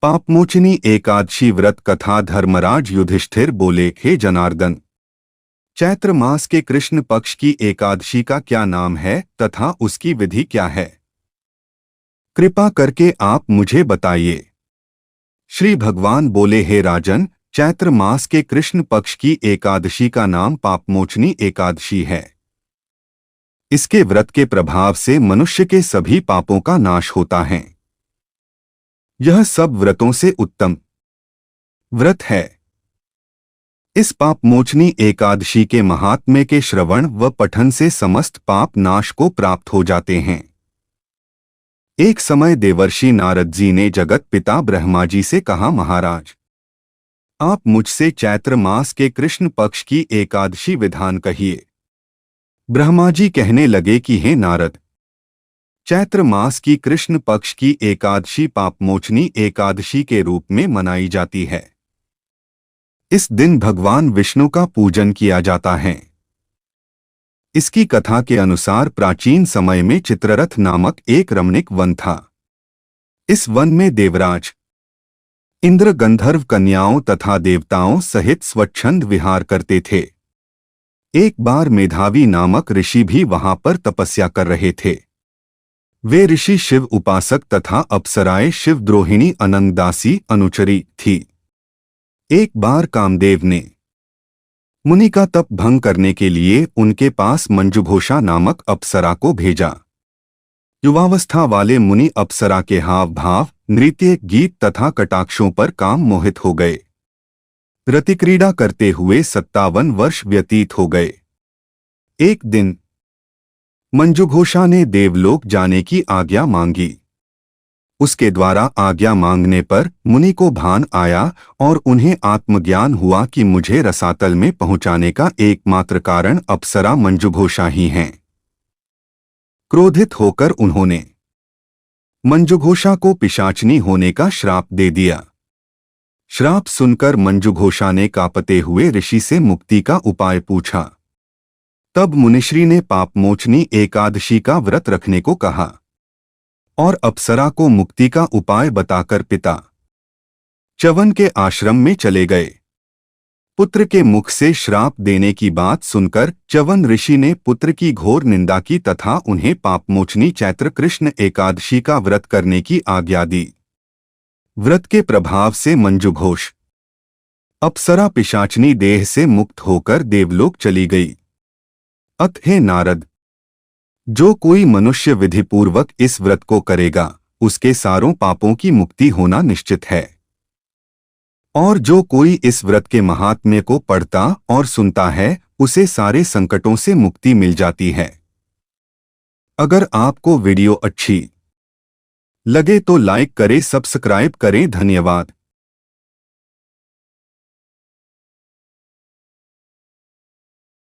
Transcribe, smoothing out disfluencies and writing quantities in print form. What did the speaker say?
पापमोचनी एकादशी व्रत कथा। धर्मराज युधिष्ठिर बोले, हे जनार्दन, चैत्र मास के कृष्ण पक्ष की एकादशी का क्या नाम है तथा उसकी विधि क्या है? कृपा करके आप मुझे बताइए। श्री भगवान बोले, हे राजन, चैत्र मास के कृष्ण पक्ष की एकादशी का नाम पापमोचनी एकादशी है। इसके व्रत के प्रभाव से मनुष्य के सभी पापों का नाश होता है। यह सब व्रतों से उत्तम व्रत है। इस पापमोचनी एकादशी के महात्म्य के श्रवण व पठन से समस्त पाप नाश को प्राप्त हो जाते हैं। एक समय देवर्षि नारद जी ने जगत पिता ब्रह्मा जी से कहा, महाराज, आप मुझसे चैत्र मास के कृष्ण पक्ष की एकादशी विधान कहिए। ब्रह्मा जी कहने लगे कि हे नारद, चैत्र मास की कृष्ण पक्ष की एकादशी पापमोचनी एकादशी के रूप में मनाई जाती है। इस दिन भगवान विष्णु का पूजन किया जाता है। इसकी कथा के अनुसार प्राचीन समय में चित्ररथ नामक एक रमणीक वन था। इस वन में देवराज इंद्र गंधर्व कन्याओं तथा देवताओं सहित स्वच्छंद विहार करते थे। एक बार मेधावी नामक ऋषि भी वहां पर तपस्या कर रहे थे। वे ऋषि शिव उपासक तथा अप्सराएं शिवद्रोहिणी अनंगदासी अनुचरी थी। एक बार कामदेव ने मुनि का तप भंग करने के लिए उनके पास मंजुघोषा नामक अप्सरा को भेजा। युवावस्था वाले मुनि अप्सरा के हाव भाव, नृत्य, गीत तथा कटाक्षों पर काम मोहित हो गए। रतिक्रीड़ा करते हुए 57 वर्ष व्यतीत हो गए। एक दिन मंजुघोषा ने देवलोक जाने की आज्ञा मांगी। उसके द्वारा आज्ञा मांगने पर मुनि को भान आया और उन्हें आत्मज्ञान हुआ कि मुझे रसातल में पहुंचाने का एकमात्र कारण अप्सरा मंजुघोषा ही हैं। क्रोधित होकर उन्होंने मंजुघोषा को पिशाचनी होने का श्राप दे दिया। श्राप सुनकर मंजुघोषा ने कांपते हुए ऋषि से मुक्ति का उपाय पूछा। तब मुनिश्री ने पापमोचनी एकादशी का व्रत रखने को कहा और अप्सरा को मुक्ति का उपाय बताकर पिता च्यवन के आश्रम में चले गए। पुत्र के मुख से श्राप देने की बात सुनकर च्यवन ऋषि ने पुत्र की घोर निंदा की तथा उन्हें पापमोचनी चैत्र कृष्ण एकादशी का व्रत करने की आज्ञा दी। व्रत के प्रभाव से मंजुघोष अप्सरा पिशाचनी देह से मुक्त होकर देवलोक चली गई। अत हे नारद, जो कोई मनुष्य विधिपूर्वक इस व्रत को करेगा उसके सारों पापों की मुक्ति होना निश्चित है। और जो कोई इस व्रत के महात्म्य को पढ़ता और सुनता है उसे सारे संकटों से मुक्ति मिल जाती है। अगर आपको वीडियो अच्छी लगे तो लाइक करें, सब्सक्राइब करें। धन्यवाद।